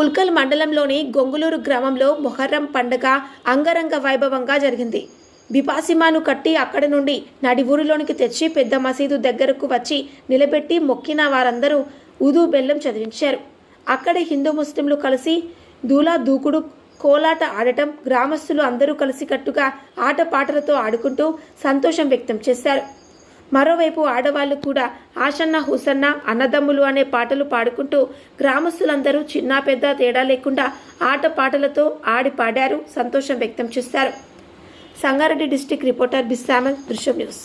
పుల్కల్ మండలంలోని గొంగులూరు గ్రామంలో మొహర్రం పండుగ అంగరంగ వైభవంగా జరిగింది. బిపాసిమాను కట్టి అక్కడి నుండి నడి ఊరిలోనికి తెచ్చి పెద్ద మసీదు దగ్గరకు వచ్చి నిలబెట్టి మొక్కిన వారందరూ ఉదు బెల్లం చదివించారు. అక్కడే హిందూ ముస్లింలు కలిసి దూలా దూకుడు కోలాట ఆడటం, గ్రామస్తులు అందరూ కలిసికట్టుగా ఆటపాటలతో ఆడుకుంటూ సంతోషం వ్యక్తం చేశారు. మరోవైపు ఆడవాళ్లు కూడా ఆషన్న హుసన్న అన్నదమ్ములు అనే పాటలు పాడుకుంటూ గ్రామస్తులందరూ చిన్న పెద్ద తేడా లేకుండా ఆటపాటలతో ఆడి పాడారు, సంతోషం వ్యక్తం చేశారు. సంగారెడ్డి డిస్ట్రిక్ట్ రిపోర్టర్ బిస్సామల్, దృశ్యం న్యూస్.